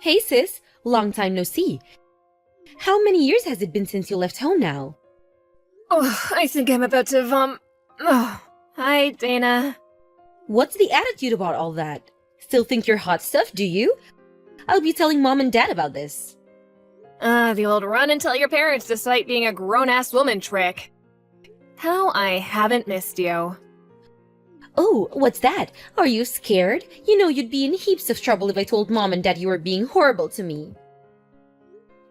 Hey sis, long time no see. How many years has it been since you left home now? Oh, I think I'm about to Oh, hi, Dana. What's the attitude about all that? Still think you're hot stuff, do you? I'll be telling mom and dad about this. The old run and tell your parents despite being a grown-ass woman trick. How I haven't missed you. Oh, what's that? Are you scared? You know you'd be in heaps of trouble if I told mom and dad you were being horrible to me.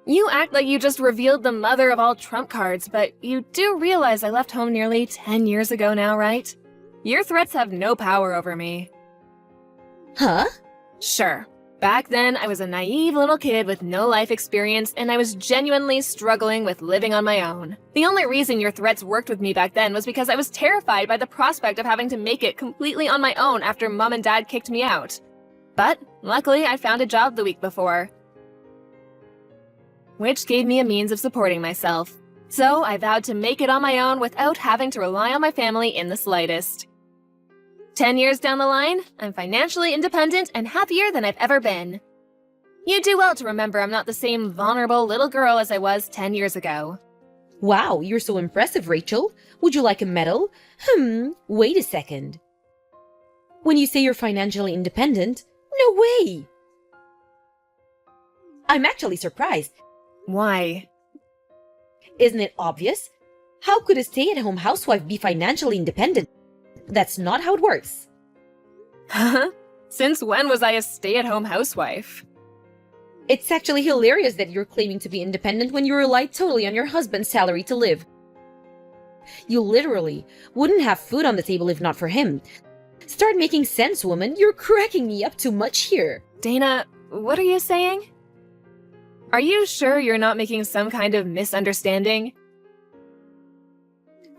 You act like you just revealed the mother of all trump cards, but you do realize I left home nearly 10 years ago now, right? Your threats have no power over me. Huh? Sure. Back then, I was a naive little kid with no life experience, and I was genuinely struggling with living on my own. The only reason your threats worked with me back then was because I was terrified by the prospect of having to make it completely on my own after mom and dad kicked me out. But, luckily, I found a job the week before, which gave me a means of supporting myself. So I vowed to make it on my own without having to rely on my family in the slightest. 10 years down the line, I'm financially independent and happier than I've ever been. You do well to remember I'm not the same vulnerable little girl as I was 10 years ago. Wow, you're so impressive, Rachel. Would you like a medal? Wait a second. When you say you're financially independent, no way! I'm actually surprised. Why? Isn't it obvious? How could a stay-at-home housewife be financially independent? That's not how it works. Huh? Since when was I a stay-at-home housewife? It's actually hilarious that you're claiming to be independent when you rely totally on your husband's salary to live. You literally wouldn't have food on the table if not for him. Start making sense, woman. You're cracking me up too much here. Dana, what are you saying? Are you sure you're not making some kind of misunderstanding?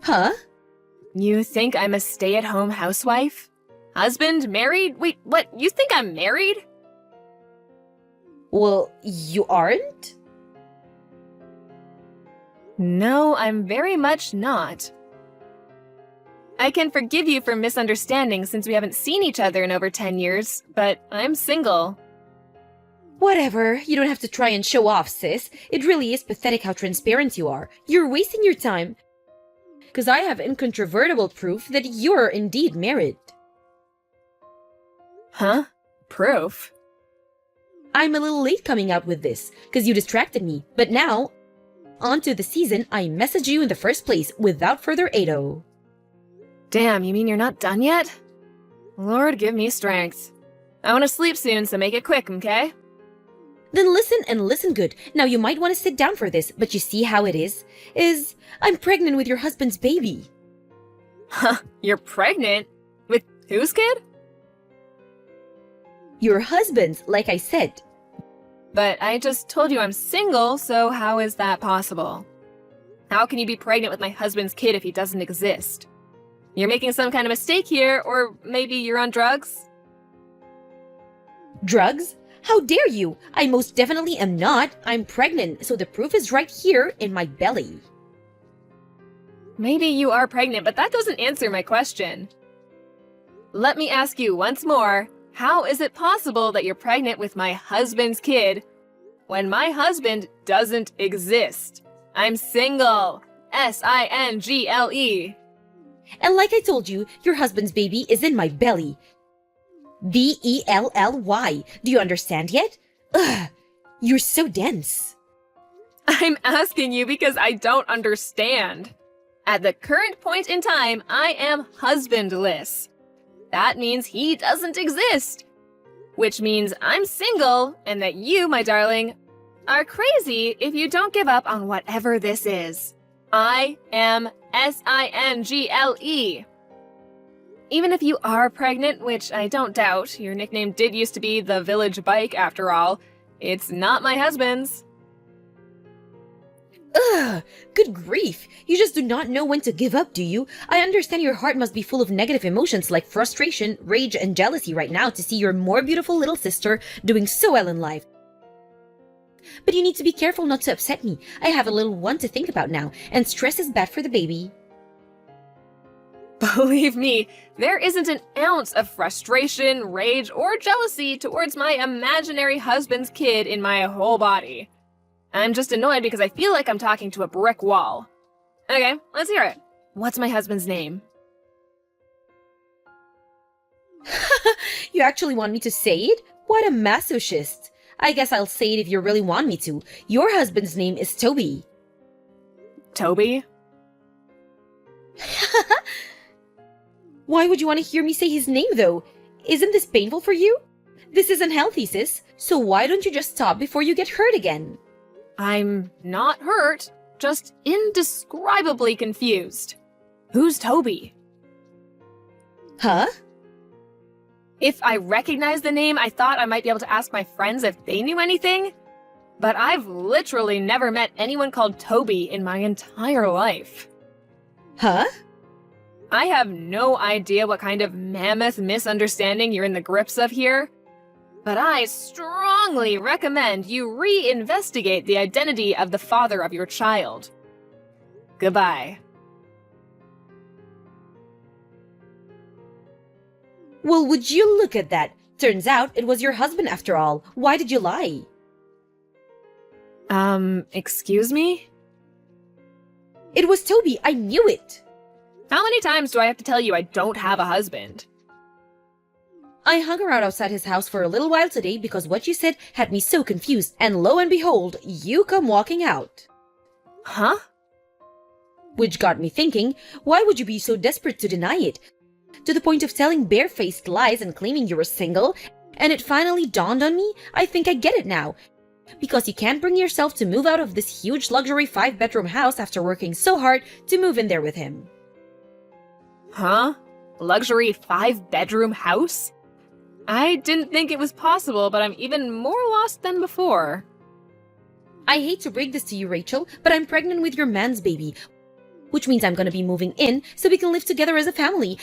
Huh? You think I'm a stay-at-home housewife? Husband? Married? Wait, what? You think I'm married? Well, you aren't? No, I'm very much not. I can forgive you for misunderstanding since we haven't seen each other in over 10 years, but I'm single. Whatever, you don't have to try and show off, sis. It really is pathetic how transparent you are. You're wasting your time. Because I have incontrovertible proof that you're indeed married. Huh? Proof? I'm a little late coming out with this, because you distracted me. But now, on to the season I messaged you in the first place without further ado. Damn, you mean you're not done yet? Lord, give me strength. I want to sleep soon, so make it quick, okay? Then listen and listen good. Now you might want to sit down for this, but you see how it is? I'm pregnant with your husband's baby. Huh, you're pregnant? With whose kid? Your husband's, like I said. But I just told you I'm single, so how is that possible? How can you be pregnant with my husband's kid if he doesn't exist? You're making some kind of mistake here, or maybe you're on drugs? Drugs? How dare you? I most definitely am not. I'm pregnant, so the proof is right here in my belly. Maybe you are pregnant, but that doesn't answer my question. Let me ask you once more, how is it possible that you're pregnant with my husband's kid when my husband doesn't exist? I'm single. S-I-N-G-L-E. And like I told you, your husband's baby is in my belly. B-E-L-L-Y. Do you understand yet? Ugh, you're so dense. I'm asking you because I don't understand. At the current point in time, I am husbandless. That means he doesn't exist. Which means I'm single, and that you, my darling, are crazy if you don't give up on whatever this is. I am S-I-N-G-L-E. Even if you are pregnant, which I don't doubt, your nickname did used to be the Village Bike after all, it's not my husband's. Ugh, good grief. You just do not know when to give up, do you? I understand your heart must be full of negative emotions like frustration, rage, and jealousy right now to see your more beautiful little sister doing so well in life. But you need to be careful not to upset me. I have a little one to think about now, and stress is bad for the baby. Believe me, there isn't an ounce of frustration, rage, or jealousy towards my imaginary husband's kid in my whole body. I'm just annoyed because I feel like I'm talking to a brick wall. Okay, let's hear it. What's my husband's name? You actually want me to say it? What a masochist. I guess I'll say it if you really want me to. Your husband's name is Toby. Toby? Why would you want to hear me say his name, though? Isn't this painful for you? This is unhealthy, sis. So why don't you just stop before you get hurt again? I'm not hurt, just indescribably confused. Who's Toby? Huh? If I recognized the name, I thought I might be able to ask my friends if they knew anything. But I've literally never met anyone called Toby in my entire life. Huh? I have no idea what kind of mammoth misunderstanding you're in the grips of here, but I strongly recommend you reinvestigate the identity of the father of your child. Goodbye. Well, would you look at that? Turns out it was your husband after all. Why did you lie? Excuse me? It was Toby. I knew it. How many times do I have to tell you I don't have a husband? I hung around outside his house for a little while today because what you said had me so confused, and lo and behold, you come walking out. Huh? Which got me thinking, why would you be so desperate to deny it? To the point of telling barefaced lies and claiming you were single, and it finally dawned on me, I think I get it now. Because you can't bring yourself to move out of this huge luxury 5-bedroom house after working so hard to move in there with him. Huh? Luxury 5-bedroom house? I didn't think it was possible, but I'm even more lost than before. I hate to break this to you, Rachel, but I'm pregnant with your man's baby, which means I'm gonna be moving in so we can live together as a family,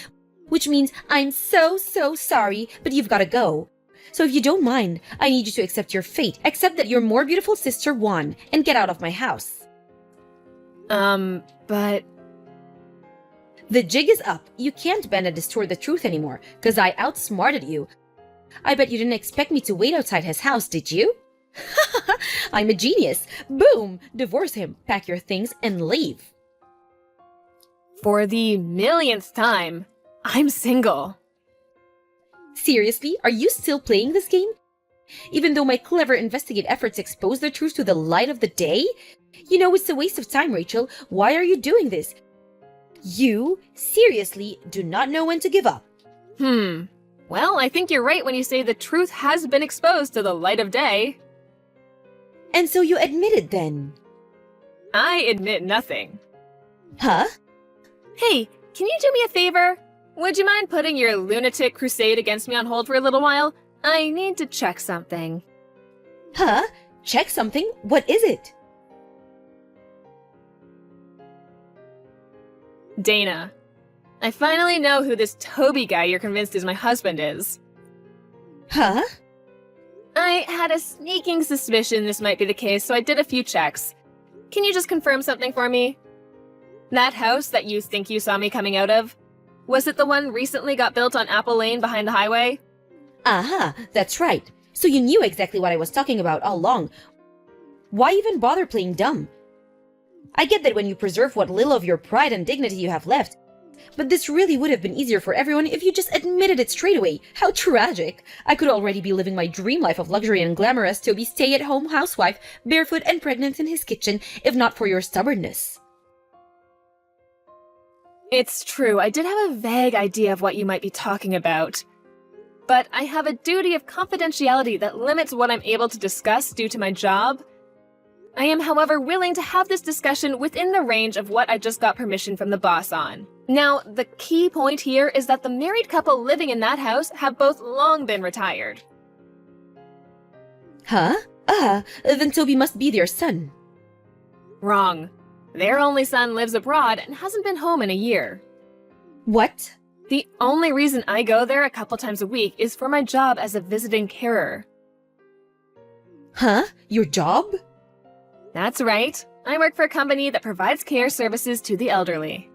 which means I'm so sorry, but you've gotta go. So if you don't mind, I need you to accept your fate, accept that your more beautiful sister won, and get out of my house. But... The jig is up. You can't bend and distort the truth anymore, because I outsmarted you. I bet you didn't expect me to wait outside his house, did you? I'm a genius. Boom! Divorce him, pack your things, and leave. For the millionth time, I'm single. Seriously, are you still playing this game? Even though my clever investigate efforts expose the truth to the light of the day? You know it's a waste of time, Rachel. Why are you doing this? You, seriously, do not know when to give up. Well, I think you're right when you say the truth has been exposed to the light of day. And so you admit it then? I admit nothing. Huh? Hey, can you do me a favor? Would you mind putting your lunatic crusade against me on hold for a little while? I need to check something. Huh? Check something? What is it? Dana, I finally know who this Toby guy you're convinced is my husband is. Huh? I had a sneaking suspicion this might be the case, so I did a few checks. Can you just confirm something for me? That house that you think you saw me coming out of? Was it the one recently got built on Apple Lane behind the highway? Aha, that's right. So you knew exactly what I was talking about all along. Why even bother playing dumb? I get that when you preserve what little of your pride and dignity you have left, but this really would have been easier for everyone if you just admitted it straight away. How tragic! I could already be living my dream life of luxury and glamour as Toby's stay-at-home housewife, barefoot and pregnant in his kitchen, if not for your stubbornness. It's true, I did have a vague idea of what you might be talking about. But I have a duty of confidentiality that limits what I'm able to discuss due to my job. I am, however, willing to have this discussion within the range of what I just got permission from the boss on. Now, the key point here is that the married couple living in that house have both long been retired. Huh? Then Toby must be their son. Wrong. Their only son lives abroad and hasn't been home in a year. What? The only reason I go there a couple times a week is for my job as a visiting carer. Huh? Your job? That's right. I work for a company that provides care services to the elderly.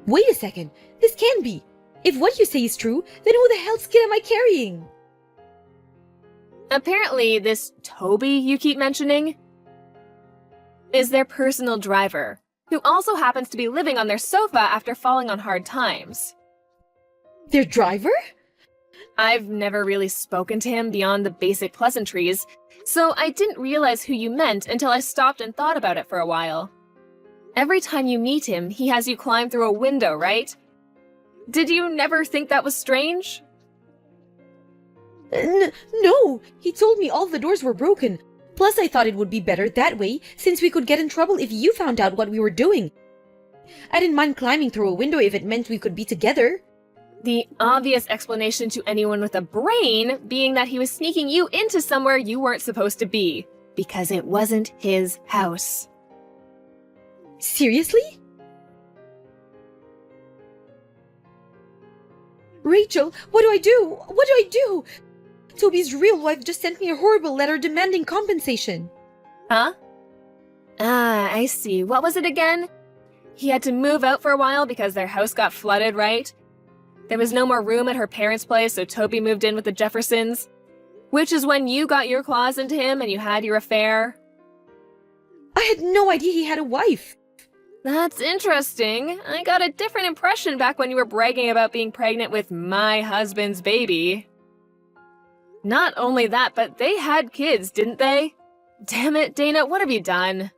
Wait a second. This can't be. If what you say is true, then who the hell's kid am I carrying? Apparently, this Toby you keep mentioning is their personal driver, who also happens to be living on their sofa after falling on hard times. Their driver? I've never really spoken to him beyond the basic pleasantries, so I didn't realize who you meant until I stopped and thought about it for a while. Every time you meet him, he has you climb through a window, right? Did you never think that was strange? No, he told me all the doors were broken. Plus, I thought it would be better that way, since we could get in trouble if you found out what we were doing. I didn't mind climbing through a window if it meant we could be together. The obvious explanation to anyone with a brain being that he was sneaking you into somewhere you weren't supposed to be, because it wasn't his house. Seriously? Rachel, what do I do? What do I do? Toby's real wife just sent me a horrible letter demanding compensation. Huh? Ah, I see. What was it again? He had to move out for a while because their house got flooded, right? There was no more room at her parents' place, so Toby moved in with the Jeffersons. Which is when you got your claws into him and you had your affair. I had no idea he had a wife. That's interesting. I got a different impression back when you were bragging about being pregnant with my husband's baby. Not only that, but they had kids, didn't they? Damn it, Dana, what have you done?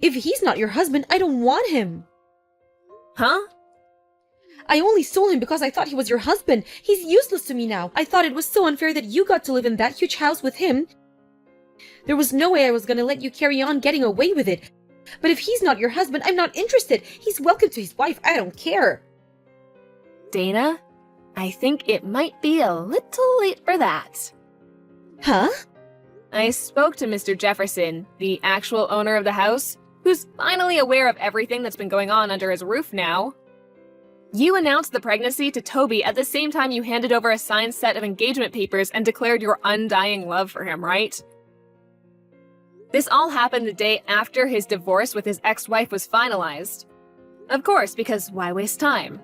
If he's not your husband, I don't want him. Huh? I only stole him because I thought he was your husband. He's useless to me now. I thought it was so unfair that you got to live in that huge house with him. There was no way I was gonna let you carry on getting away with it. But if he's not your husband, I'm not interested. He's welcome to his wife. I don't care. Dana, I think it might be a little late for that. Huh? I spoke to Mr. Jefferson, the actual owner of the house, who's finally aware of everything that's been going on under his roof now. You announced the pregnancy to Toby at the same time you handed over a signed set of engagement papers and declared your undying love for him, right? This all happened the day after his divorce with his ex-wife was finalized. Of course, because why waste time?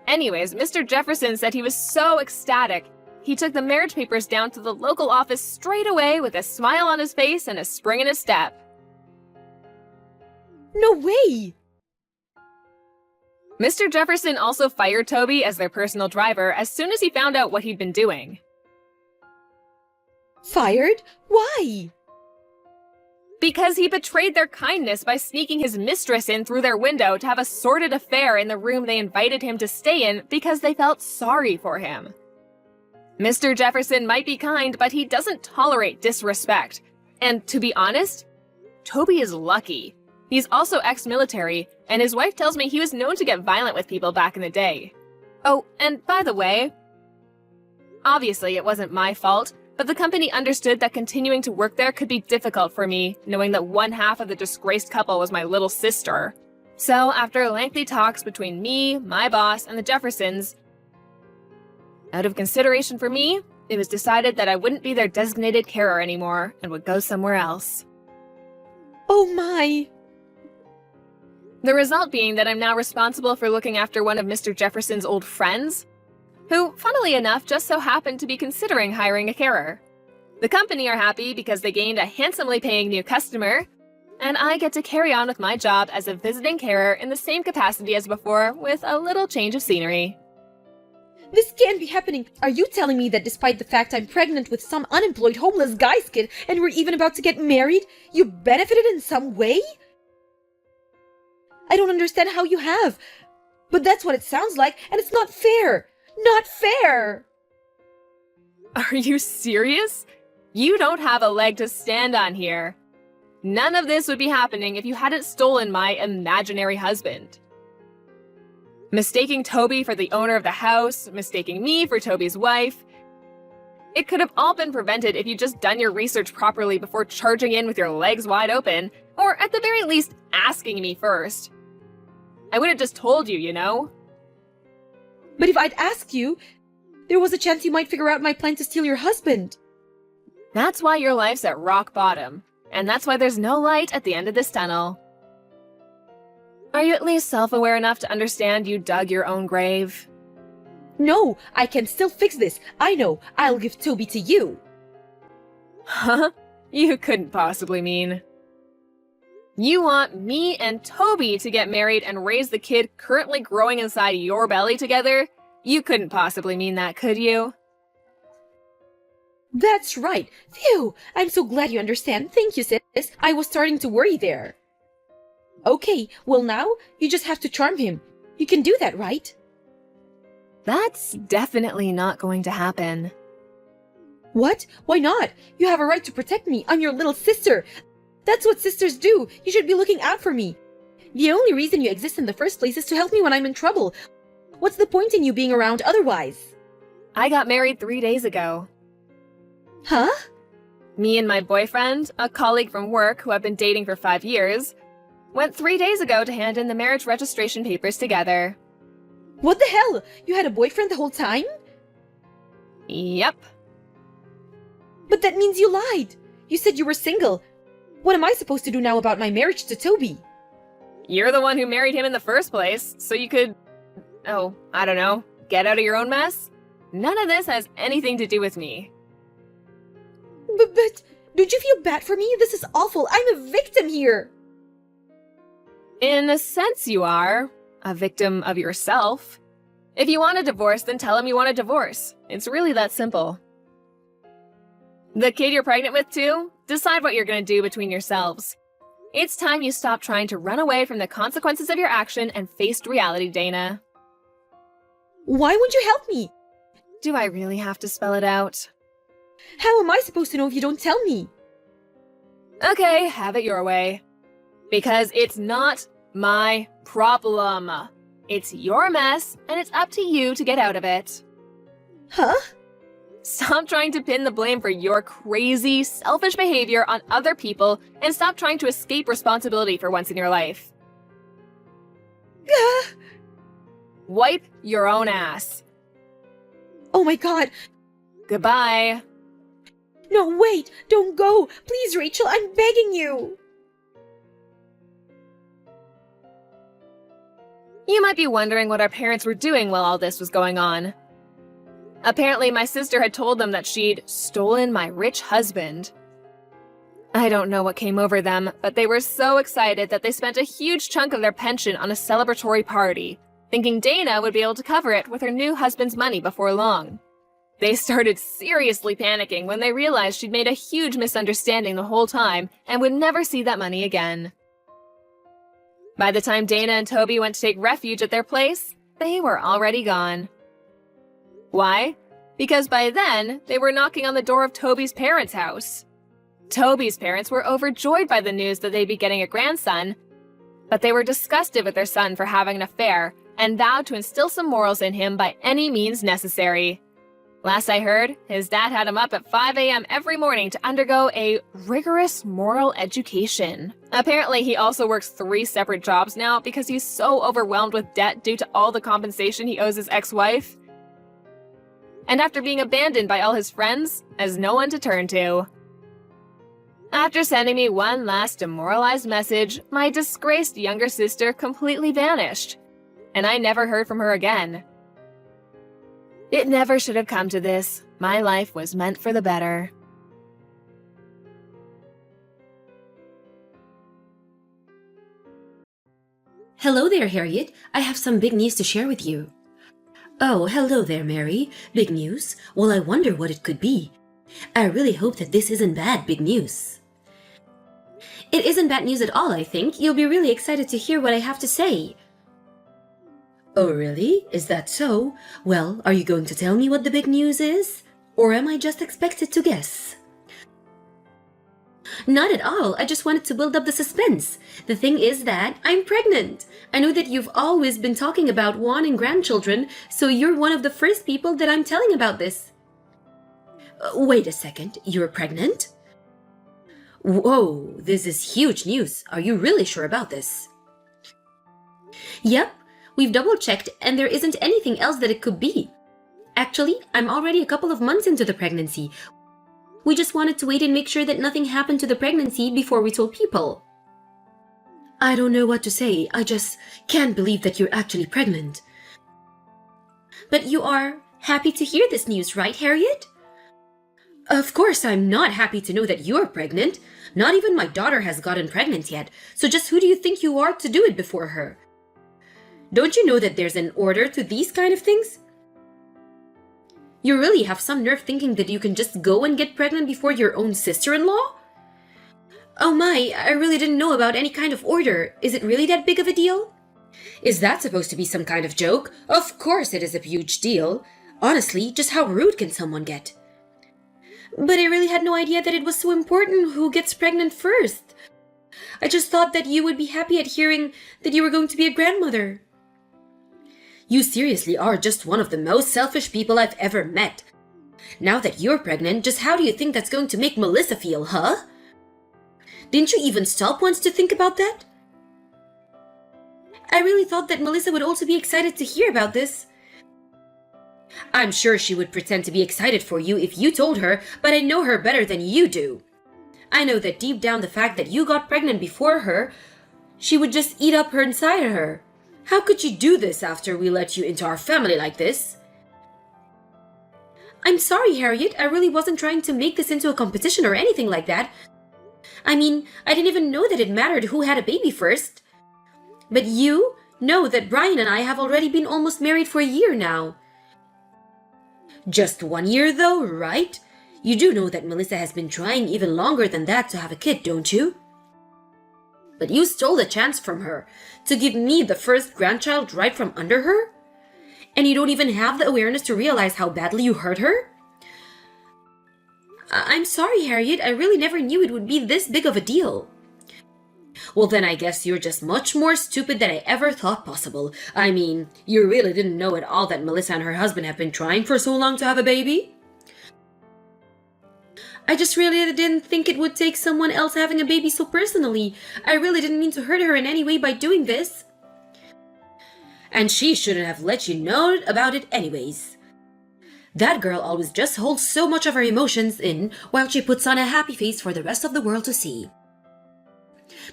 Anyways, Mr. Jefferson said he was so ecstatic, he took the marriage papers down to the local office straight away with a smile on his face and a spring in his step. No way! Mr. Jefferson also fired Toby as their personal driver as soon as he found out what he'd been doing. Fired? Why? Because he betrayed their kindness by sneaking his mistress in through their window to have a sordid affair in the room they invited him to stay in because they felt sorry for him. Mr. Jefferson might be kind, but he doesn't tolerate disrespect. And to be honest, Toby is lucky. He's also ex-military, and his wife tells me he was known to get violent with people back in the day. Oh, and by the way, obviously it wasn't my fault, but the company understood that continuing to work there could be difficult for me, knowing that one half of the disgraced couple was my little sister. So after lengthy talks between me, my boss, and the Jeffersons, out of consideration for me, it was decided that I wouldn't be their designated carer anymore and would go somewhere else. Oh my! The result being that I'm now responsible for looking after one of Mr. Jefferson's old friends, who, funnily enough, just so happened to be considering hiring a carer. The company are happy because they gained a handsomely paying new customer, and I get to carry on with my job as a visiting carer in the same capacity as before, with a little change of scenery. This can't be happening. Are you telling me that despite the fact I'm pregnant with some unemployed homeless guy's kid and we're even about to get married, you benefited in some way? I don't understand how you have, but that's what it sounds like, and it's not fair. Not fair! Are you serious? You don't have a leg to stand on here. None of this would be happening if you hadn't stolen my imaginary husband. Mistaking Toby for the owner of the house, mistaking me for Toby's wife. It could have all been prevented if you'd just done your research properly before charging in with your legs wide open, or at the very least, asking me first. I would have just told you, you know? But if I'd asked you, there was a chance you might figure out my plan to steal your husband. That's why your life's at rock bottom, and that's why there's no light at the end of this tunnel. Are you at least self-aware enough to understand you dug your own grave? No, I can still fix this. I know. I'll give Toby to you. Huh? You couldn't possibly mean. You want me and Toby to get married and raise the kid currently growing inside your belly together? You couldn't possibly mean that, could you? That's right. Phew! I'm so glad you understand. Thank you, sis. I was starting to worry there. Okay, well now, you just have to charm him. You can do that, right? That's definitely not going to happen. What? Why not? You have a right to protect me. I'm your little sister. That's what sisters do. You should be looking out for me. The only reason you exist in the first place is to help me when I'm in trouble. What's the point in you being around otherwise? I got married 3 days ago. Huh? Me and my boyfriend, a colleague from work who I've been dating for 5 years, went 3 days ago to hand in the marriage registration papers together. What the hell? You had a boyfriend the whole time? Yep. But that means you lied. You said you were single. What am I supposed to do now about my marriage to Toby? You're the one who married him in the first place, so you could, I don't know, get out of your own mess? None of this has anything to do with me. But don't you feel bad for me? This is awful. I'm a victim here. In a sense you are. A victim of yourself. If you want a divorce, then tell him you want a divorce. It's really that simple. The kid you're pregnant with too? Decide what you're gonna do between yourselves. It's time you stop trying to run away from the consequences of your action and faced reality, Dana. Why won't you help me? Do I really have to spell it out? How am I supposed to know if you don't tell me? Okay, have it your way. Because it's not my problem. It's your mess, and it's up to you to get out of it. Huh? Stop trying to pin the blame for your crazy, selfish behavior on other people, and stop trying to escape responsibility for once in your life. Wipe your own ass. Oh my god. Goodbye. No, wait! Don't go! Please, Rachel, I'm begging you! You might be wondering what our parents were doing while all this was going on. Apparently, my sister had told them that she'd stolen my rich husband. I don't know what came over them, but they were so excited that they spent a huge chunk of their pension on a celebratory party, thinking Dana would be able to cover it with her new husband's money before long. They started seriously panicking when they realized she'd made a huge misunderstanding the whole time and would never see that money again. By the time Dana and Toby went to take refuge at their place, they were already gone. Why? Because by then, they were knocking on the door of Toby's parents' house. Toby's parents were overjoyed by the news that they'd be getting a grandson, but they were disgusted with their son for having an affair and vowed to instill some morals in him by any means necessary. Last I heard, his dad had him up at 5 a.m. every morning to undergo a rigorous moral education. Apparently, he also works 3 separate jobs now because he's so overwhelmed with debt due to all the compensation he owes his ex-wife. And after being abandoned by all his friends, has no one to turn to. After sending me one last demoralized message, my disgraced younger sister completely vanished, and I never heard from her again. It never should have come to this. My life was meant for the better. Hello there, Harriet. I have some big news to share with you. Oh, hello there, Mary. Big news? Well, I wonder what it could be. I really hope that this isn't bad big news. It isn't bad news at all, I think. You'll be really excited to hear what I have to say. Oh, really? Is that so? Well, are you going to tell me what the big news is? Or am I just expected to guess? Not at all. I just wanted to build up the suspense. The thing is that I'm pregnant. I know that you've always been talking about wanting grandchildren, so you're one of the first people that I'm telling about this. Wait a second. You're pregnant? Whoa, this is huge news. Are you really sure about this? Yep. We've double-checked, and there isn't anything else that it could be. Actually, I'm already a couple of months into the pregnancy. We just wanted to wait and make sure that nothing happened to the pregnancy before we told people. I don't know what to say. I just can't believe that you're actually pregnant. But you are happy to hear this news, right, Harriet? Of course, I'm not happy to know that you're pregnant. Not even my daughter has gotten pregnant yet, so just who do you think you are to do it before her? Don't you know that there's an order to these kind of things? You really have some nerve thinking that you can just go and get pregnant before your own sister-in-law? Oh my, I really didn't know about any kind of order. Is it really that big of a deal? Is that supposed to be some kind of joke? Of course it is a huge deal. Honestly, just how rude can someone get? But I really had no idea that it was so important who gets pregnant first. I just thought that you would be happy at hearing that you were going to be a grandmother. You seriously are just one of the most selfish people I've ever met. Now that you're pregnant, just how do you think that's going to make Melissa feel, huh? Didn't you even stop once to think about that? I really thought that Melissa would also be excited to hear about this. I'm sure she would pretend to be excited for you if you told her, but I know her better than you do. I know that deep down the fact that you got pregnant before her, she would just eat up her inside of her. How could you do this after we let you into our family like this? I'm sorry, Harriet. I really wasn't trying to make this into a competition or anything like that. I mean, I didn't even know that it mattered who had a baby first. But you know that Brian and I have already been almost married for a year now. Just 1 year though, right? You do know that Melissa has been trying even longer than that to have a kid, don't you? But you stole the chance from her to give me the first grandchild right from under her? And you don't even have the awareness to realize how badly you hurt her? I'm sorry, Harriet. I really never knew it would be this big of a deal. Well, then I guess you're just much more stupid than I ever thought possible. I mean, you really didn't know at all that Melissa and her husband have been trying for so long to have a baby? I just really didn't think it would take someone else having a baby so personally. I really didn't mean to hurt her in any way by doing this. And she shouldn't have let you know about it anyways. That girl always just holds so much of her emotions in while she puts on a happy face for the rest of the world to see.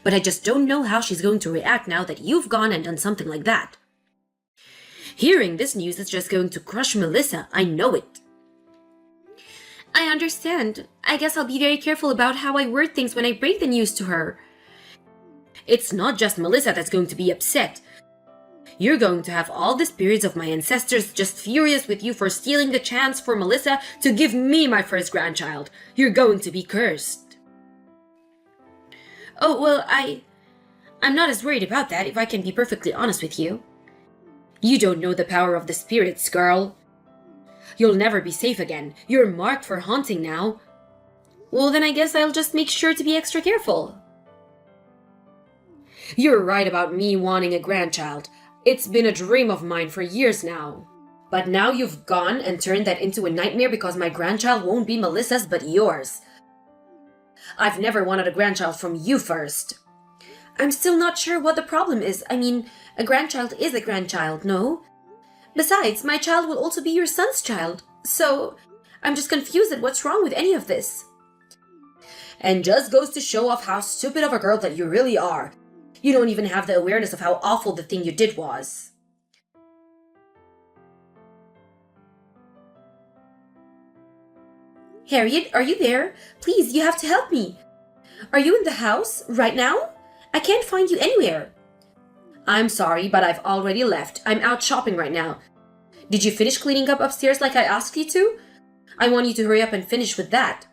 But I just don't know how she's going to react now that you've gone and done something like that. Hearing this news is just going to crush Melissa, I know it. I understand. I guess I'll be very careful about how I word things when I break the news to her. It's not just Melissa that's going to be upset. You're going to have all the spirits of my ancestors just furious with you for stealing the chance for Melissa to give me my first grandchild. You're going to be cursed. Oh, well, I'm not as worried about that, if I can be perfectly honest with you. You don't know the power of the spirits, girl. You'll never be safe again. You're marked for haunting now. Well, then I guess I'll just make sure to be extra careful. You're right about me wanting a grandchild. It's been a dream of mine for years now. But now you've gone and turned that into a nightmare because my grandchild won't be Melissa's but yours. I've never wanted a grandchild from you first. I'm still not sure what the problem is. I mean, a grandchild is a grandchild, no? Besides, my child will also be your son's child. So, I'm just confused at what's wrong with any of this. And just goes to show off how stupid of a girl that you really are. You don't even have the awareness of how awful the thing you did was. Harriet, are you there? Please, you have to help me. Are you in the house right now? I can't find you anywhere. I'm sorry, but I've already left. I'm out shopping right now. Did you finish cleaning up upstairs like I asked you to? I want you to hurry up and finish with that.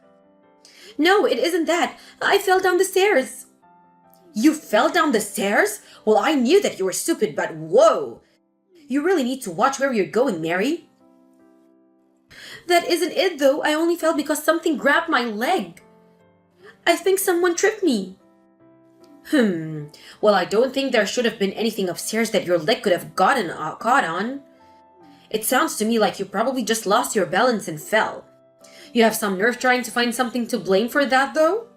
No, it isn't that. I fell down the stairs. You fell down the stairs? Well, I knew that you were stupid, but whoa! You really need to watch where you're going, Mary. That isn't it, though. I only fell because something grabbed my leg. I think someone tripped me. Well, I don't think there should have been anything upstairs that your leg could have gotten caught on. It sounds to me like you probably just lost your balance and fell. You have some nerve trying to find something to blame for that, though?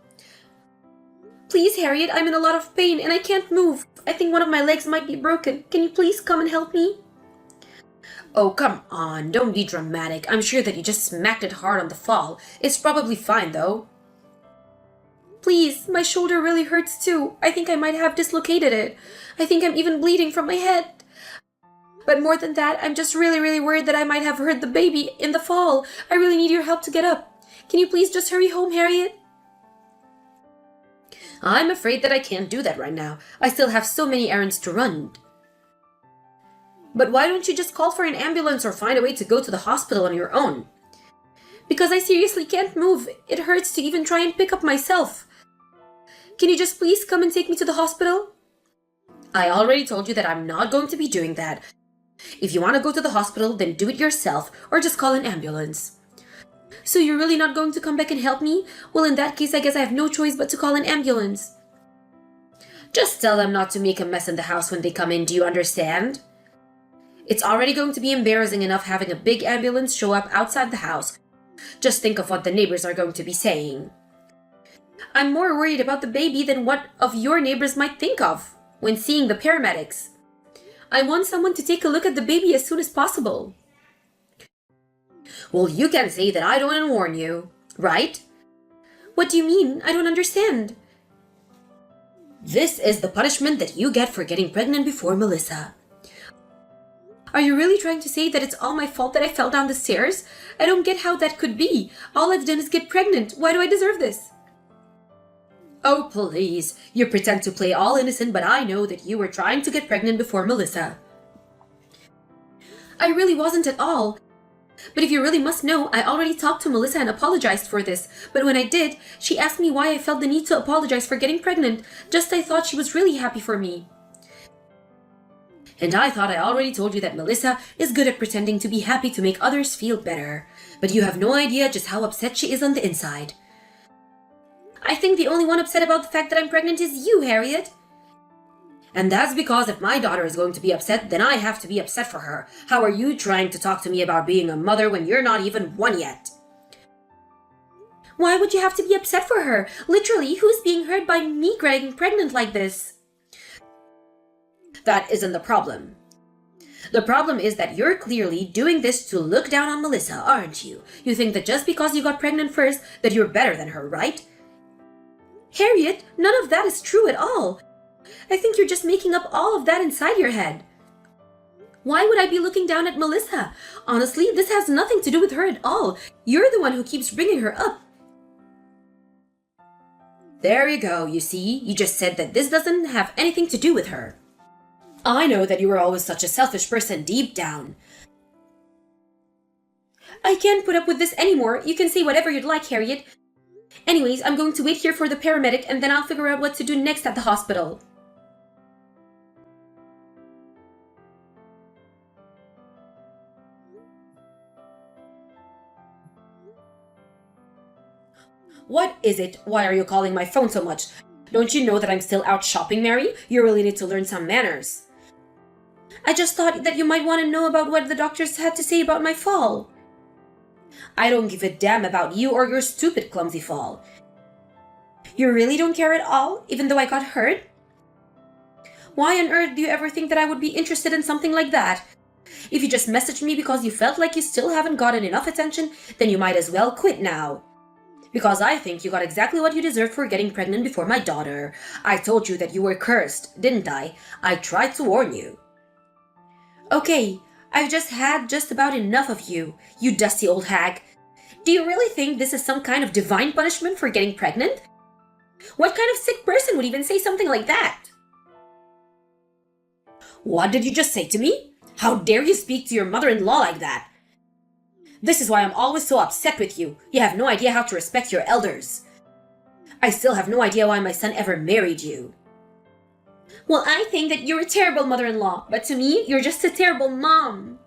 Please, Harriet, I'm in a lot of pain and I can't move. I think one of my legs might be broken. Can you please come and help me? Oh, come on, don't be dramatic. I'm sure that you just smacked it hard on the fall. It's probably fine, though. Please, my shoulder really hurts too. I think I might have dislocated it. I think I'm even bleeding from my head. But more than that, I'm just really worried that I might have hurt the baby in the fall. I really need your help to get up. Can you please just hurry home, Harriet? I'm afraid that I can't do that right now. I still have so many errands to run. But why don't you just call for an ambulance or find a way to go to the hospital on your own? Because I seriously can't move. It hurts to even try and pick up myself. Can you just please come and take me to the hospital? I already told you that I'm not going to be doing that. If you want to go to the hospital, then do it yourself or just call an ambulance. So you're really not going to come back and help me? Well, in that case, I guess I have no choice but to call an ambulance. Just tell them not to make a mess in the house when they come in, do you understand? It's already going to be embarrassing enough having a big ambulance show up outside the house. Just think of what the neighbors are going to be saying. I'm more worried about the baby than what of your neighbors might think of when seeing the paramedics. I want someone to take a look at the baby as soon as possible. Well, you can say that I don't warn you, right? What do you mean? I don't understand. This is the punishment that you get for getting pregnant before Melissa. Are you really trying to say that it's all my fault that I fell down the stairs? I don't get how that could be. All I've done is get pregnant. Why do I deserve this? Oh, please. You pretend to play all innocent, but I know that you were trying to get pregnant before Melissa. I really wasn't at all. But if you really must know, I already talked to Melissa and apologized for this. But when I did, she asked me why I felt the need to apologize for getting pregnant. Just I thought she was really happy for me. And I thought I already told you that Melissa is good at pretending to be happy to make others feel better. But you have no idea just how upset she is on the inside. I think the only one upset about the fact that I'm pregnant is you, Harriet. And that's because if my daughter is going to be upset, then I have to be upset for her. How are you trying to talk to me about being a mother when you're not even one yet? Why would you have to be upset for her? Literally, who's being hurt by me getting pregnant like this? That isn't the problem. The problem is that you're clearly doing this to look down on Melissa, aren't you? You think that just because you got pregnant first, that you're better than her, right? Harriet, none of that is true at all. I think you're just making up all of that inside your head. Why would I be looking down at Melissa? Honestly, this has nothing to do with her at all. You're the one who keeps bringing her up. There you go, you see? You just said that this doesn't have anything to do with her. I know that you were always such a selfish person deep down. I can't put up with this anymore. You can say whatever you'd like, Harriet. Anyways, I'm going to wait here for the paramedic and then I'll figure out what to do next at the hospital. What is it? Why are you calling my phone so much? Don't you know that I'm still out shopping, Mary? You really need to learn some manners. I just thought that you might want to know about what the doctors had to say about my fall. I don't give a damn about you or your stupid clumsy fall. You really don't care at all, even though I got hurt? Why on earth do you ever think that I would be interested in something like that? If you just messaged me because you felt like you still haven't gotten enough attention, then you might as well quit now. Because I think you got exactly what you deserved for getting pregnant before my daughter. I told you that you were cursed, didn't I? I tried to warn you. Okay, I've just had just about enough of you, you dusty old hag. Do you really think this is some kind of divine punishment for getting pregnant? What kind of sick person would even say something like that? What did you just say to me? How dare you speak to your mother-in-law like that? This is why I'm always so upset with you. You have no idea how to respect your elders. I still have no idea why my son ever married you. Well, I think that you're a terrible mother-in-law, but to me, you're just a terrible mom.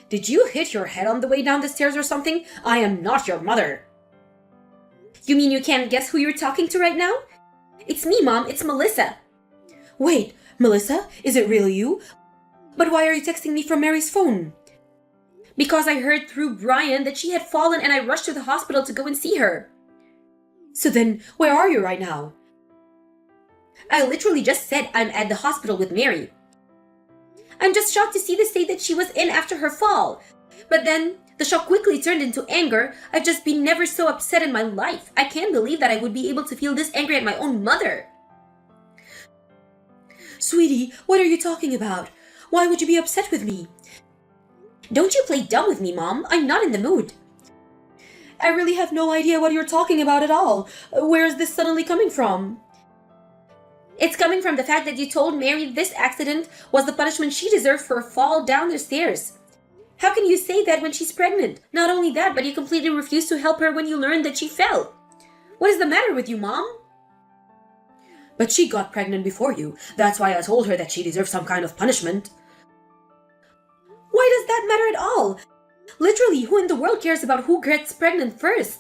Did you hit your head on the way down the stairs or something? I am not your mother. You mean you can't guess who you're talking to right now? It's me, Mom. It's Melissa. Wait, Melissa? Is it really you? But why are you texting me from Mary's phone? Because I heard through Brian that she had fallen and I rushed to the hospital to go and see her. So then, where are you right now? I literally just said I'm at the hospital with Mary. I'm just shocked to see the state that she was in after her fall. But then the shock quickly turned into anger. I've just been never so upset in my life. I can't believe that I would be able to feel this angry at my own mother. Sweetie, what are you talking about? Why would you be upset with me? Don't you play dumb with me, Mom. I'm not in the mood. I really have no idea what you're talking about at all. Where is this suddenly coming from? It's coming from the fact that you told Mary this accident was the punishment she deserved for a fall down the stairs. How can you say that when she's pregnant? Not only that, but you completely refused to help her when you learned that she fell. What is the matter with you, Mom? But she got pregnant before you. That's why I told her that she deserved some kind of punishment. Why does that matter at all? Literally, who in the world cares about who gets pregnant first?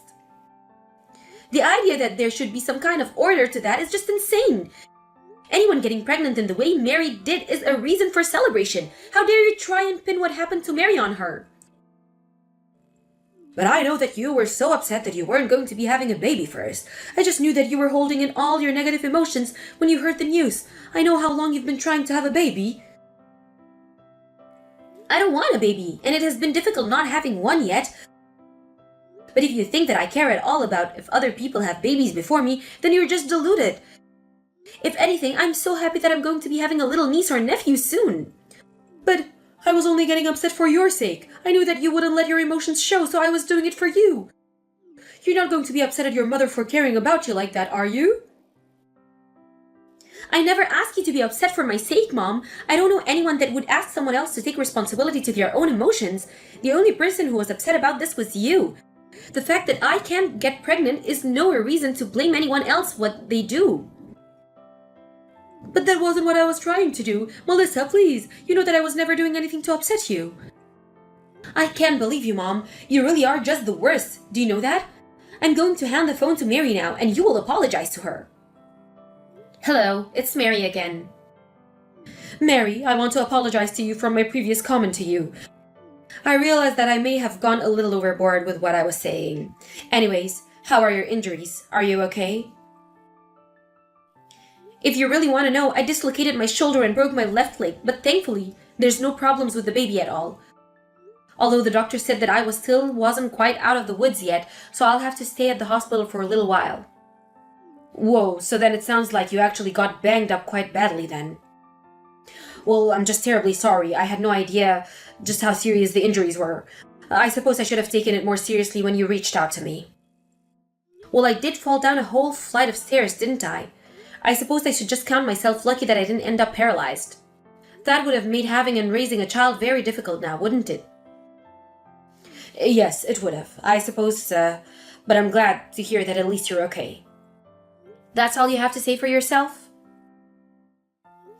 The idea that there should be some kind of order to that is just insane. Anyone getting pregnant in the way Mary did is a reason for celebration. How dare you try and pin what happened to Mary on her? But I know that you were so upset that you weren't going to be having a baby first. I just knew that you were holding in all your negative emotions when you heard the news. I know how long you've been trying to have a baby. I don't want a baby, and it has been difficult not having one yet. But if you think that I care at all about if other people have babies before me, then you're just deluded. If anything, I'm so happy that I'm going to be having a little niece or nephew soon. But I was only getting upset for your sake. I knew that you wouldn't let your emotions show, so I was doing it for you. You're not going to be upset at your mother for caring about you like that, are you? I never asked you to be upset for my sake, Mom. I don't know anyone that would ask someone else to take responsibility to their own emotions. The only person who was upset about this was you. The fact that I can't get pregnant is no reason to blame anyone else what they do. But that wasn't what I was trying to do. Melissa, please. You know that I was never doing anything to upset you. I can't believe you, Mom. You really are just the worst. Do you know that? I'm going to hand the phone to Mary now, and you will apologize to her. Hello, it's Mary again. Mary, I want to apologize to you for my previous comment to you. I realize that I may have gone a little overboard with what I was saying. Anyways, how are your injuries? Are you okay? If you really want to know, I dislocated my shoulder and broke my left leg, but thankfully, there's no problems with the baby at all. Although the doctor said that I wasn't quite out of the woods yet, so I'll have to stay at the hospital for a little while. Whoa, so then it sounds like you actually got banged up quite badly then. Well, I'm just terribly sorry. I had no idea just how serious the injuries were. I suppose I should have taken it more seriously when you reached out to me. Well, I did fall down a whole flight of stairs, didn't I? I suppose I should just count myself lucky that I didn't end up paralyzed. That would have made having and raising a child very difficult now, wouldn't it? Yes, it would have. I suppose, but I'm glad to hear that at least you're okay. That's all you have to say for yourself?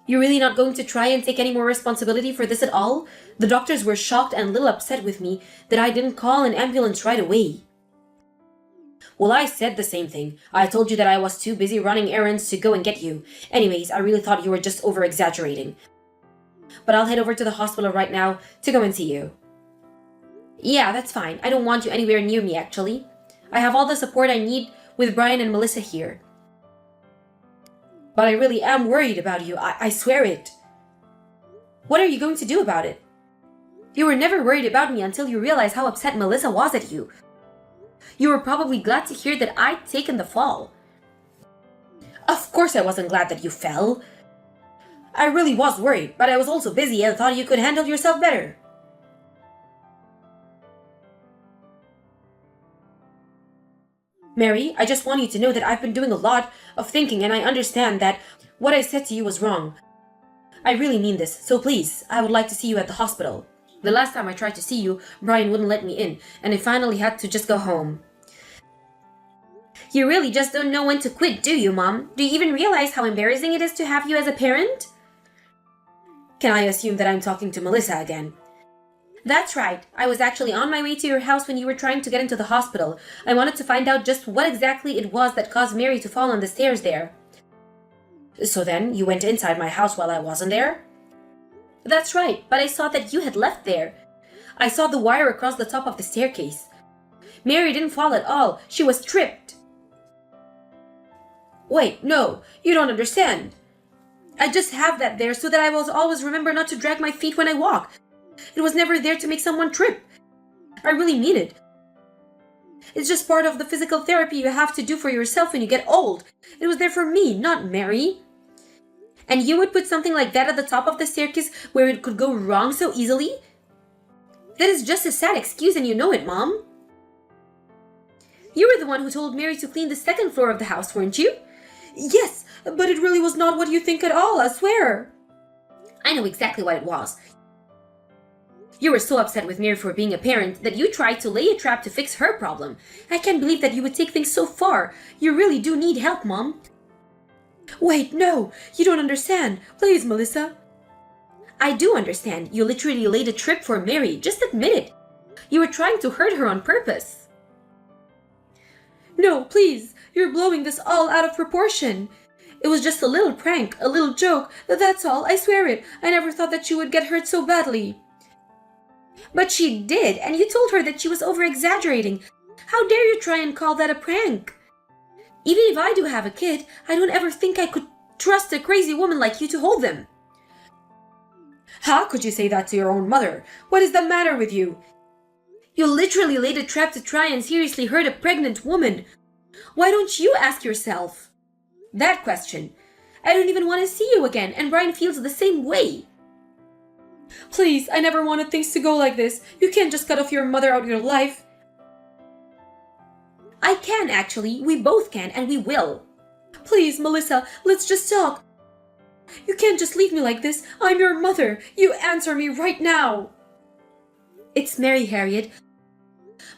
You're really not going to try and take any more responsibility for this at all? The doctors were shocked and a little upset with me that I didn't call an ambulance right away. Well, I said the same thing. I told you that I was too busy running errands to go and get you. Anyways, I really thought you were just over-exaggerating. But I'll head over to the hospital right now to go and see you. Yeah, that's fine. I don't want you anywhere near me, actually. I have all the support I need with Brian and Melissa here. But I really am worried about you. I swear it. What are you going to do about it? You were never worried about me until you realized how upset Melissa was at you. You were probably glad to hear that I'd taken the fall. Of course I wasn't glad that you fell. I really was worried, but I was also busy and thought you could handle yourself better. Mary, I just want you to know that I've been doing a lot of thinking and I understand that what I said to you was wrong. I really mean this, so please, I would like to see you at the hospital. The last time I tried to see you, Brian wouldn't let me in, and I finally had to just go home. You really just don't know when to quit, do you, Mom? Do you even realize how embarrassing it is to have you as a parent? Can I assume that I'm talking to Melissa again? That's right. I was actually on my way to your house when you were trying to get into the hospital. I wanted to find out just what exactly it was that caused Mary to fall on the stairs there. So then, you went inside my house while I wasn't there? That's right, but I saw that you had left there. I saw the wire across the top of the staircase. Mary didn't fall at all. She was tripped. Wait, no, you don't understand. I just have that there so that I will always remember not to drag my feet when I walk. It was never there to make someone trip. I really mean it. It's just part of the physical therapy you have to do for yourself when you get old. It was there for me, not Mary. And you would put something like that at the top of the staircase where it could go wrong so easily? That is just a sad excuse and you know it, Mom. You were the one who told Mary to clean the second floor of the house, weren't you? Yes, but it really was not what you think at all, I swear. I know exactly what it was. You were so upset with Mary for being a parent that you tried to lay a trap to fix her problem. I can't believe that you would take things so far. You really do need help, Mom. Wait, no, you don't understand. Please, Melissa. I do understand. You literally laid a trap for Mary. Just admit it. You were trying to hurt her on purpose. No, please. You're blowing this all out of proportion. It was just a little prank, a little joke. That's all. I swear it. I never thought that she would get hurt so badly. But she did, and you told her that she was over-exaggerating. How dare you try and call that a prank? Even if I do have a kid, I don't ever think I could trust a crazy woman like you to hold them. How could you say that to your own mother? What is the matter with you? You literally laid a trap to try and seriously hurt a pregnant woman. Why don't you ask yourself that question? I don't even want to see you again, and Brian feels the same way. Please, I never wanted things to go like this. You can't just cut off your mother out of your life. I can, actually. We both can, and we will. Please, Melissa, let's just talk. You can't just leave me like this. I'm your mother. You answer me right now. It's Mary, Harriet.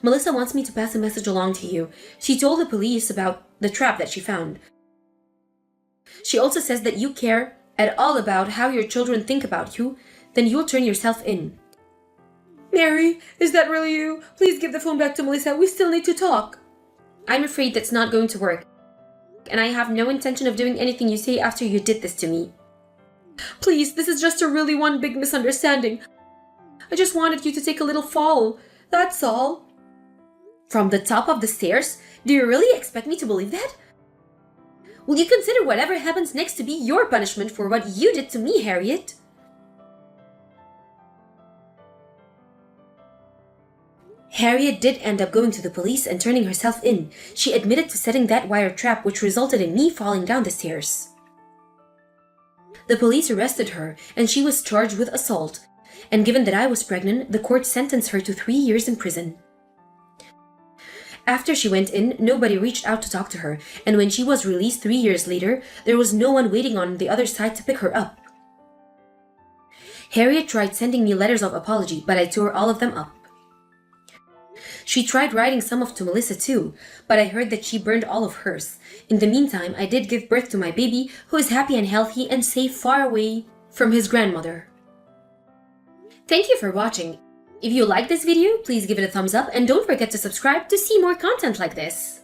Melissa wants me to pass a message along to you. She told the police about the trap that she found. She also says that you care at all about how your children think about you, then you'll turn yourself in. Mary, is that really you? Please give the phone back to Melissa. We still need to talk. I'm afraid that's not going to work, and I have no intention of doing anything you say after you did this to me. Please, this is just a really one big misunderstanding. I just wanted you to take a little fall. That's all. From the top of the stairs? Do you really expect me to believe that? Will you consider whatever happens next to be your punishment for what you did to me, Harriet? Harriet did end up going to the police and turning herself in. She admitted to setting that wire trap, which resulted in me falling down the stairs. The police arrested her, and she was charged with assault. And given that I was pregnant, the court sentenced her to 3 years in prison. After she went in, nobody reached out to talk to her, and when she was released 3 years later, there was no one waiting on the other side to pick her up. Harriet tried sending me letters of apology, but I tore all of them up. She tried writing some to Melissa too, but I heard that she burned all of hers. In the meantime, I did give birth to my baby, who is happy and healthy and safe far away from his grandmother. Thank you for watching. If you like this video, please give it a thumbs up and don't forget to subscribe to see more content like this.